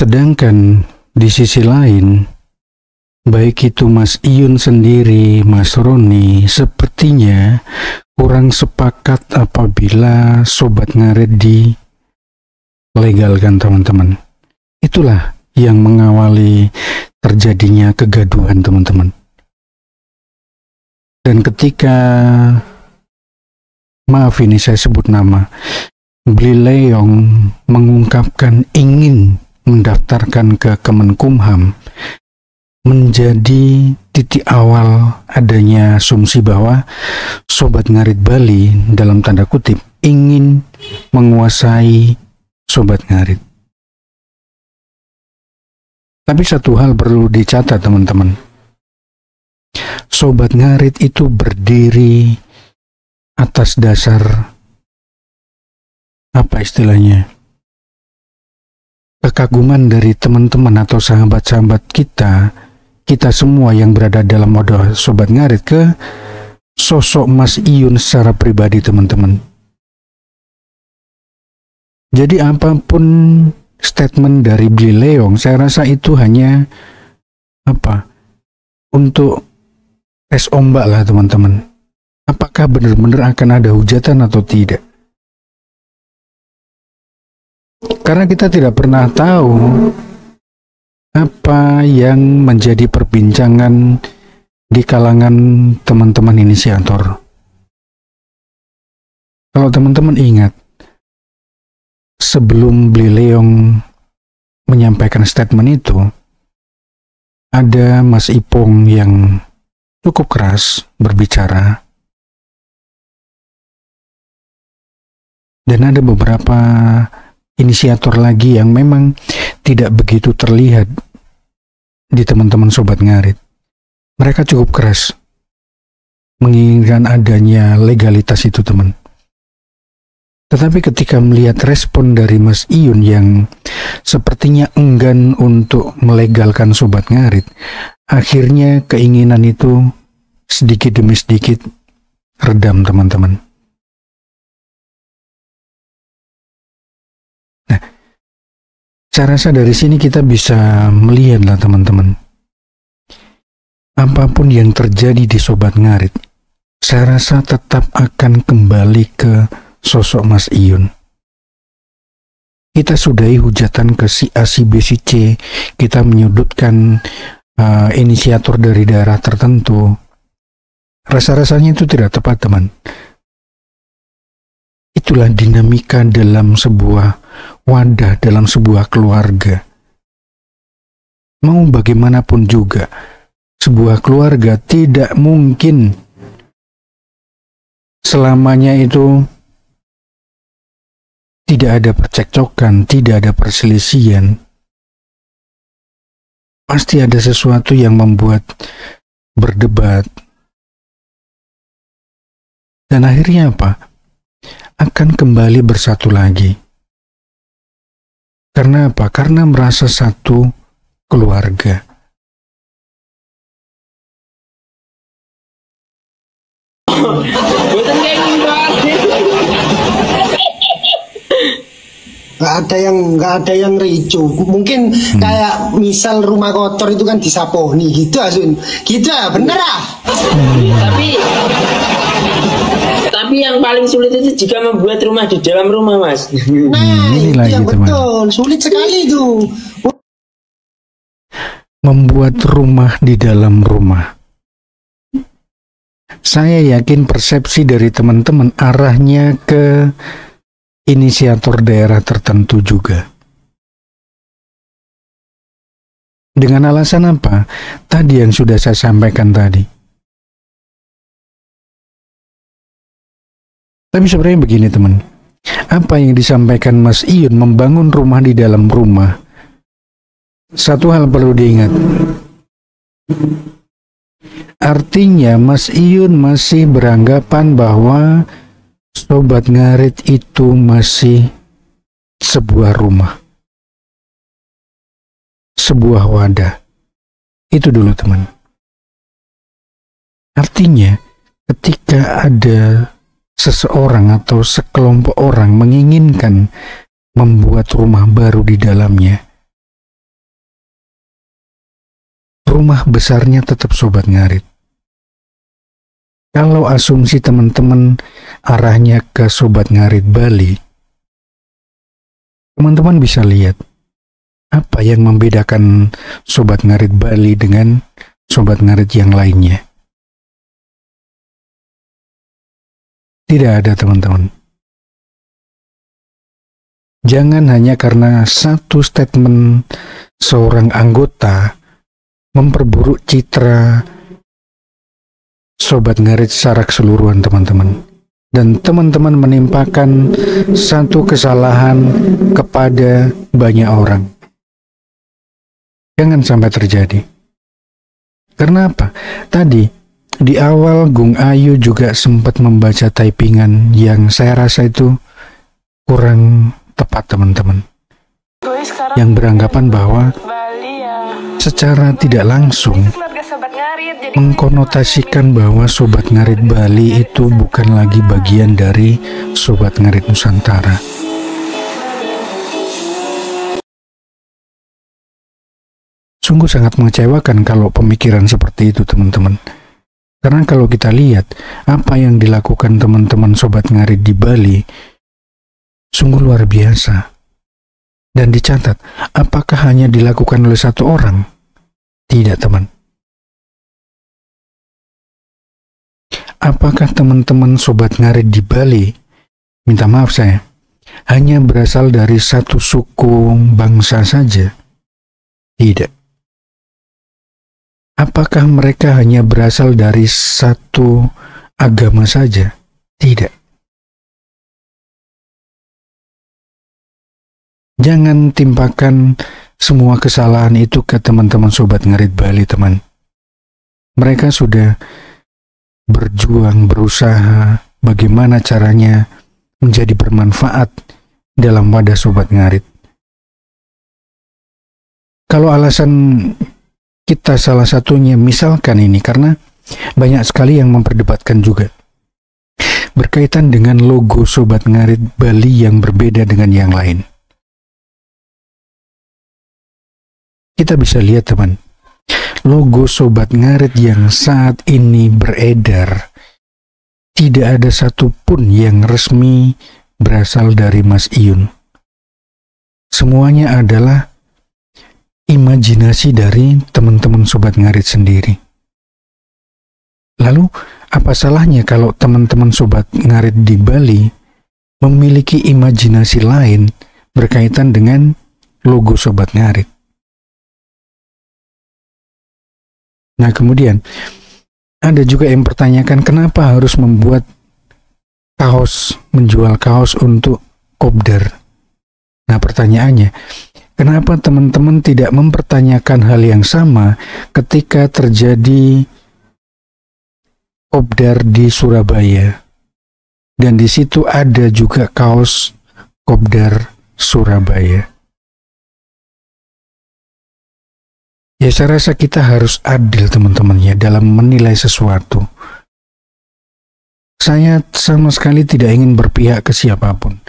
Sedangkan di sisi lain, baik itu Mas Iyun sendiri, Mas Roni, sepertinya kurang sepakat apabila Sobat Ngarit dilegalkan, teman-teman. Itulah yang mengawali terjadinya kegaduhan, teman-teman. Dan ketika, maaf ini saya sebut nama, Blileong mengungkapkan ingin mendaftarkan ke Kemenkumham, menjadi titik awal adanya asumsi bahwa Sobat Ngarit Bali dalam tanda kutip ingin menguasai Sobat Ngarit. Tapi satu hal perlu dicatat, teman-teman. Sobat Ngarit itu berdiri atas dasar apa istilahnya? Kekaguman dari teman-teman atau sahabat-sahabat kita semua yang berada dalam mode Sobat Ngarit ke sosok Mas Iyun secara pribadi, teman-teman. Jadi apapun statement dari Blileong, saya rasa itu hanya untuk tes ombak lah, teman-teman. Apakah benar-benar akan ada hujatan atau tidak? Karena kita tidak pernah tahu apa yang menjadi perbincangan di kalangan teman-teman inisiator. Kalau teman-teman ingat, sebelum Blileong menyampaikan statement itu, ada Mas Ipong yang cukup keras berbicara. Dan ada beberapa inisiator lagi yang memang tidak begitu terlihat di teman-teman Sobat Ngarit. Mereka cukup keras menginginkan adanya legalitas itu, teman. Tetapi ketika melihat respon dari Mas Iyun yang sepertinya enggan untuk melegalkan Sobat Ngarit, akhirnya keinginan itu sedikit demi sedikit redam, teman-teman. Nah, saya rasa dari sini kita bisa melihatlah, teman-teman. Apapun yang terjadi di Sobat Ngarit, saya rasa tetap akan kembali ke sosok Mas Iyun. Kita sudahi hujatan ke si A, si B, si C. Kita menyudutkan inisiator dari daerah tertentu. Rasa-rasanya itu tidak tepat, teman. Itulah dinamika dalam sebuah wadah, dalam sebuah keluarga. Mau bagaimanapun juga, sebuah keluarga tidak mungkin selamanya itu tidak ada percekcokan, tidak ada perselisihan. Pasti ada sesuatu yang membuat berdebat. Dan akhirnya apa? Akan kembali bersatu lagi. Karena apa? Karena merasa satu keluarga. nggak ada yang ricu. Mungkin kayak misal rumah kotor itu kan disaponi gitu, Asun. Gitu ya, bener ah. Tapi yang paling sulit itu jika membuat rumah di dalam rumah, Mas. Nah, itu yang betul, sulit sekali itu. Membuat rumah di dalam rumah. Saya yakin persepsi dari teman-teman arahnya ke inisiator daerah tertentu juga. Dengan alasan apa? Tadi yang sudah saya sampaikan tadi. Tapi sebenarnya begini, teman. Apa yang disampaikan Mas Iyun membangun rumah di dalam rumah. Satu hal perlu diingat. Artinya Mas Iyun masih beranggapan bahwa Sobat Ngarit itu masih sebuah rumah, sebuah wadah. Itu dulu, teman. Artinya ketika ada seseorang atau sekelompok orang menginginkan membuat rumah baru di dalamnya, besarnya tetap Sobat Ngarit. Kalau asumsi teman-teman arahnya ke Sobat Ngarit Bali, teman-teman bisa lihat apa yang membedakan Sobat Ngarit Bali dengan Sobat Ngarit yang lainnya. Tidak ada, teman-teman. Jangan hanya karena satu statement seorang anggota memperburuk citra Sobat Ngarit secara keseluruhan, teman-teman. Dan teman-teman menimpakan satu kesalahan kepada banyak orang. Jangan sampai terjadi. Karena apa? Tadi, di awal Gung Ayu juga sempat membaca typingan yang saya rasa itu kurang tepat, teman-teman. Yang beranggapan bahwa secara tidak langsung mengkonotasikan bahwa Sobat Ngarit Bali itu bukan lagi bagian dari Sobat Ngarit Nusantara. Sungguh sangat mengecewakan kalau pemikiran seperti itu, teman-teman. Karena kalau kita lihat apa yang dilakukan teman-teman Sobat Ngarit di Bali, sungguh luar biasa. Dan dicatat, apakah hanya dilakukan oleh satu orang? Tidak, teman. Apakah teman-teman Sobat Ngarit di Bali, minta maaf saya, hanya berasal dari satu suku bangsa saja? Tidak. Apakah mereka hanya berasal dari satu agama saja? Tidak. Jangan timpakan semua kesalahan itu ke teman-teman Sobat Ngarit Bali, teman. Mereka sudah berjuang, berusaha bagaimana caranya menjadi bermanfaat dalam wadah Sobat Ngarit. Kalau alasan kita salah satunya misalkan ini, karena banyak sekali yang memperdebatkan juga berkaitan dengan logo Sobat Ngarit Bali yang berbeda dengan yang lain. Kita bisa lihat, teman, logo Sobat Ngarit yang saat ini beredar, tidak ada satupun yang resmi berasal dari Mas Iyun. Semuanya adalah imajinasi dari teman-teman Sobat Ngarit sendiri. Lalu, apa salahnya kalau teman-teman Sobat Ngarit di Bali memiliki imajinasi lain berkaitan dengan logo Sobat Ngarit? Nah, kemudian ada juga yang mempertanyakan kenapa harus membuat kaos, menjual kaos untuk kopdar. Nah, pertanyaannya, kenapa teman-teman tidak mempertanyakan hal yang sama ketika terjadi kopdar di Surabaya? Dan di situ ada juga kaos kopdar Surabaya. Ya, saya rasa kita harus adil, teman-teman, ya, dalam menilai sesuatu. Saya sama sekali tidak ingin berpihak ke siapapun.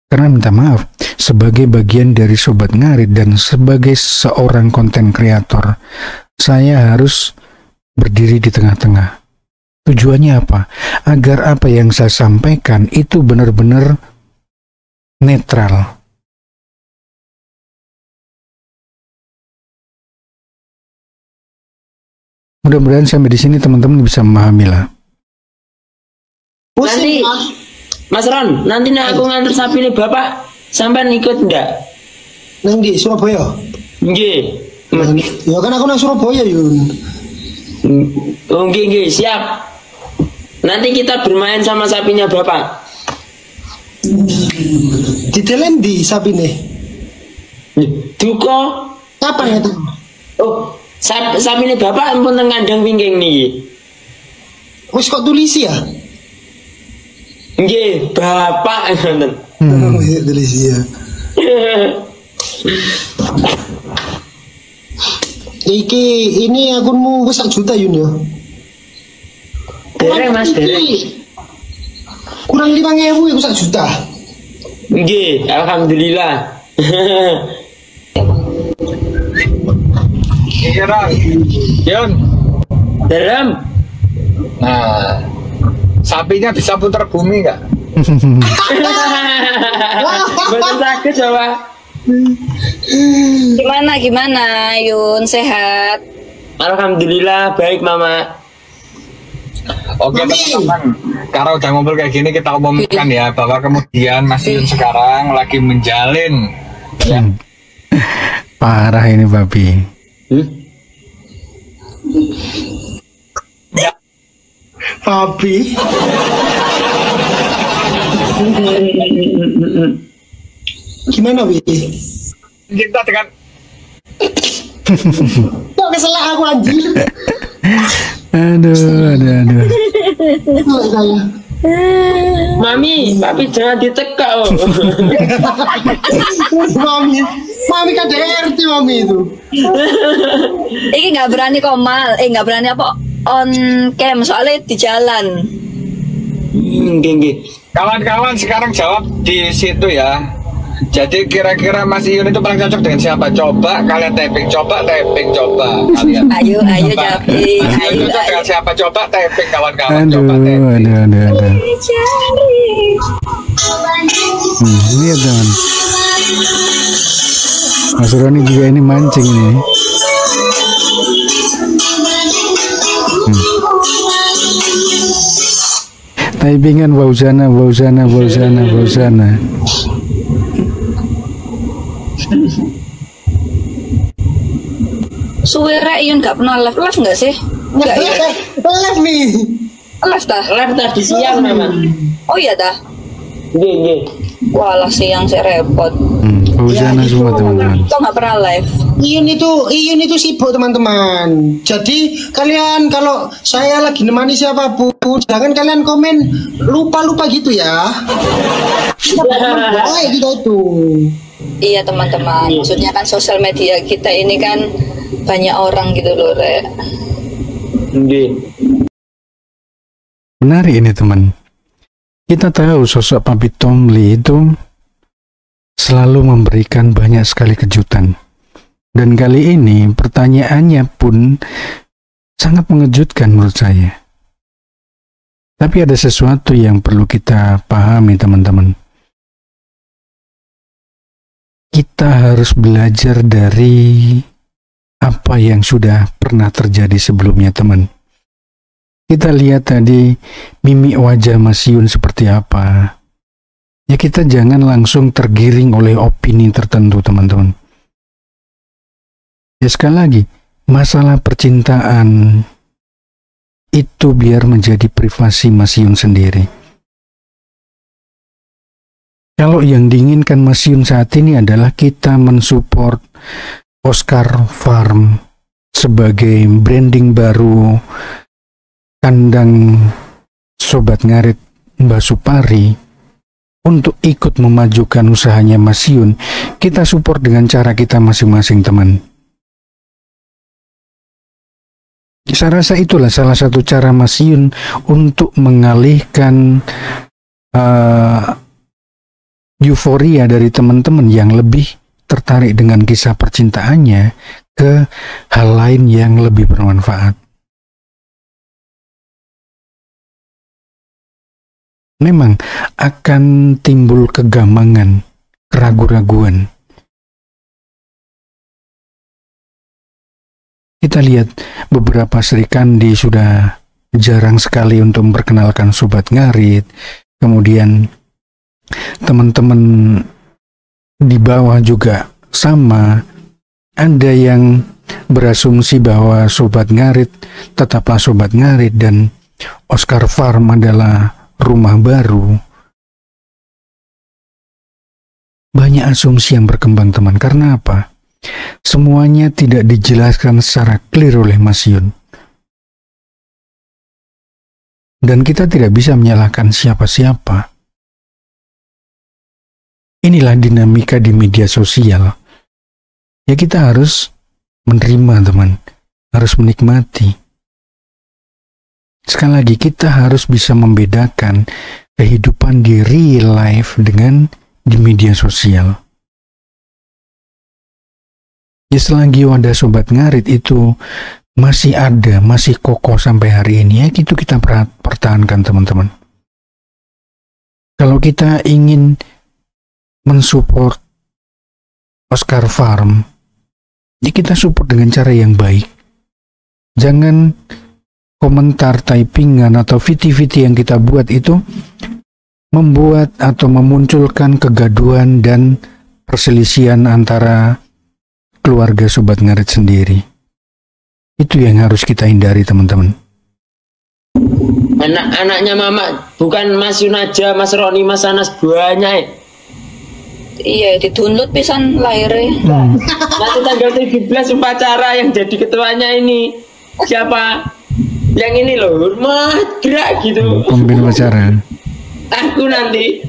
Karena minta maaf, sebagai bagian dari Sobat Ngarit dan sebagai seorang konten kreator, saya harus berdiri di tengah-tengah. Tujuannya apa? Agar apa yang saya sampaikan itu benar-benar netral. Mudah-mudahan sampai di sini teman-teman bisa memahami lah. Nanti, Mas Ron, nanti aku nganter sapi nih Bapak, sampai ikut enggak? Nang di Surabaya. Nggih. Ya kan aku nang Surabaya, Yun. Nggih, siap. Nanti kita bermain sama sapinya Bapak. Ditelen di sapi nih. Duko. Kapan itu? Oh, sapi ini Bapak pun ngandang wingking nih. Wis kok tulisi ya? Nggih, Bapak ngoten. Tulisi ya. Ini akunmu wis 1 juta, Yun ya. Dereng Mas, dereng. Kurang 5.000 iku 1 juta. Nggih, alhamdulillah. Iya, Ran. Yun. Dalam. Nah, sapinya bisa putar bumi nggak? Betul sakit coba. Gimana Yun, sehat? Alhamdulillah baik Mama. Oke teman-teman, karena udah ngobrol kayak gini kita umumkan ya bahwa kemudian Mas Yun sekarang lagi menjalin ya. Parah ini babi. Papi. Gimana Wi? Kita dengan Kok keselak aku anjir. Aduh. Keselak saya. Mami, papi jangan ditekak oh. Mami KDRT mami itu. Ini nggak berani komal, nggak berani apa on cam soalnya di jalan. Gengge. kawan-kawan sekarang jawab di situ ya. Jadi kira-kira Mas Iyun itu paling cocok dengan siapa? Coba kalian typing, coba kalian. Ayo Coba. Japri, Mas Iyun ayo. cocok dengan siapa? Coba typing kawan-kawan, coba Aduh. typing. Lihat teman. Mas Roni juga ini mancing ini. Typingan Bausana. Suwera Iyun nggak pernah live nggak sih? Nggak ya? Live nih. Live dah. Live tadi siang Mama. Oh iya dah. Gengge. Walah siang saya repot. Bausana Ya, semua itu. teman-teman. Kok nggak pernah live? Iyun itu sibuk teman-teman. Jadi kalian kalau saya lagi nemani siapapun, jangan kalian komen lupa gitu ya. Baik kita itu. Iya teman-teman. Maksudnya kan sosial media kita ini kan banyak orang gitu loh, Re. Gengge. Menarik ini teman. Kita tahu sosok Papi Tomli itu selalu memberikan banyak sekali kejutan. Dan kali ini pertanyaannya pun sangat mengejutkan menurut saya. Tapi ada sesuatu yang perlu kita pahami teman-teman. Kita harus belajar dari apa yang sudah pernah terjadi sebelumnya teman. Kita lihat tadi mimik wajah Mas Yun seperti apa. Ya kita jangan langsung tergiring oleh opini tertentu teman-teman. Ya sekali lagi, masalah percintaan itu biar menjadi privasi Mas Yun sendiri. Kalau yang diinginkan Mas Yun saat ini adalah kita mensupport Oscar Farm sebagai branding baru kandang Sobat Ngarit Mbak Supari untuk ikut memajukan usahanya Mas Yun. Kita support dengan cara kita masing-masing teman. Saya rasa itulah salah satu cara Mas Yun untuk mengalihkan euforia dari teman-teman yang lebih tertarik dengan kisah percintaannya ke hal lain yang lebih bermanfaat. Memang akan timbul kegamangan, keraguan-raguan. Kita lihat beberapa Sri Kandi sudah jarang sekali untuk memperkenalkan Sobat Ngarit. Kemudian teman-teman di bawah juga sama. Ada yang berasumsi bahwa Sobat Ngarit tetaplah Sobat Ngarit dan Oscar Farm adalah rumah baru. Banyak asumsi yang berkembang teman. Karena apa? Semuanya tidak dijelaskan secara clear oleh Mas Yun. Dan kita tidak bisa menyalahkan siapa-siapa. Inilah dinamika di media sosial. Ya kita harus menerima teman. Harus menikmati. Sekali lagi kita harus bisa membedakan kehidupan di real life dengan di media sosial. selagi wadah Sobat Ngarit itu masih ada, masih kokoh sampai hari ini, ya itu kita pertahankan teman-teman. Kalau kita ingin mensupport Oscar Farm, ya kita support dengan cara yang baik. Jangan komentar, typingan, atau VT-VT yang kita buat itu membuat atau memunculkan kegaduhan dan perselisihan antara keluarga Sobat Ngarit sendiri. Itu yang harus kita hindari teman-teman. Anak-anaknya Mama bukan Mas Yun aja, Mas Roni, Mas Anas banyak. Iya, dituntut pisan lahirnya. Nanti tanggal 17 upacara yang jadi ketuanya ini siapa? Yang ini loh, hormat gerak gitu. Pemimpin upacara. Aku nanti.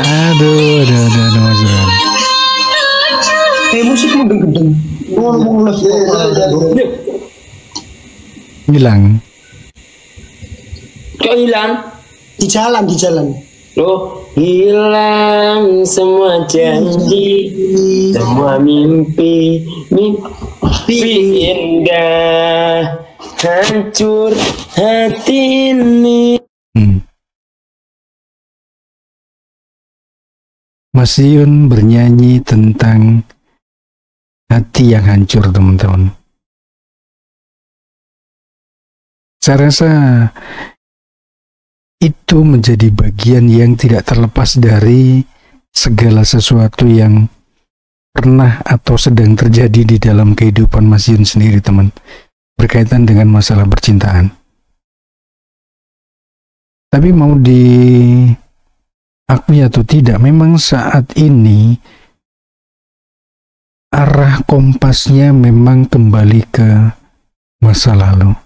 Aduh, Mas Ron. Musikmu gedeng-gedeng. Hilang. Kok hilang? Di jalan. Loh, hilang semua janji, semua mimpi indah, hancur hati ini. Mas Yun bernyanyi tentang hati yang hancur teman-teman. Saya rasa itu menjadi bagian yang tidak terlepas dari segala sesuatu yang pernah atau sedang terjadi di dalam kehidupan Mas Yun sendiri teman, berkaitan dengan masalah percintaan. Tapi mau diakui atau tidak, memang saat ini arah kompasnya memang kembali ke masa lalu.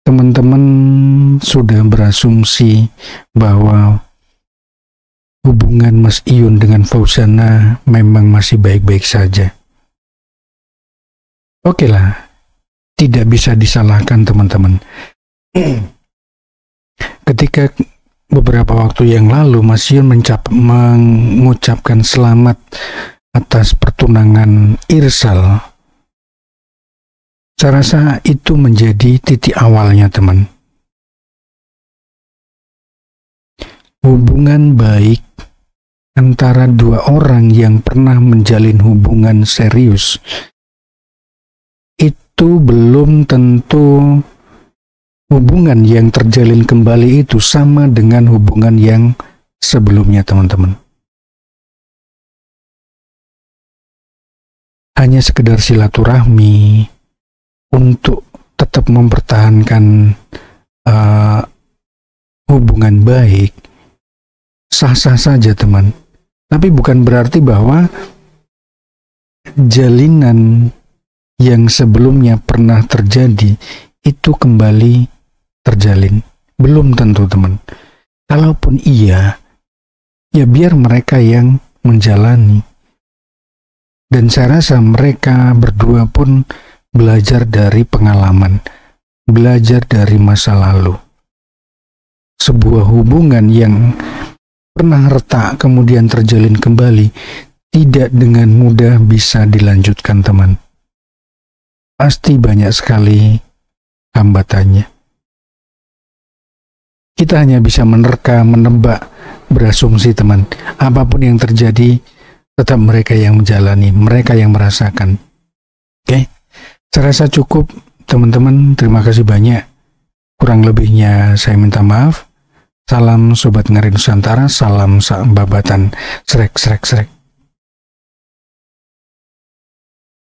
Teman-teman sudah berasumsi bahwa hubungan Mas Iyun dengan Fauzana memang masih baik-baik saja. Oke lah, tidak bisa disalahkan teman-teman. Ketika beberapa waktu yang lalu Mas Iyun mengucapkan selamat atas pertunangan Irsal, saya rasa itu menjadi titik awalnya teman. Hubungan baik antara dua orang yang pernah menjalin hubungan serius itu belum tentu hubungan yang terjalin kembali itu sama dengan hubungan yang sebelumnya teman-teman. Hanya sekedar silaturahmi untuk tetap mempertahankan hubungan baik, sah-sah saja teman. Tapi bukan berarti bahwa jalinan yang sebelumnya pernah terjadi itu kembali terjalin. Belum tentu teman. Kalaupun iya, ya biar mereka yang menjalani. Dan saya rasa mereka berdua pun belajar dari pengalaman, belajar dari masa lalu. Sebuah hubungan yang pernah retak kemudian terjalin kembali tidak dengan mudah bisa dilanjutkan teman. Pasti banyak sekali hambatannya. Kita hanya bisa menerka, menebak, berasumsi teman. Apapun yang terjadi, tetap mereka yang menjalani, mereka yang merasakan. Oke? Saya rasa cukup teman-teman, terima kasih banyak. Kurang lebihnya saya minta maaf. Salam Sobat Ngarit Nusantara, salam babatan, srek.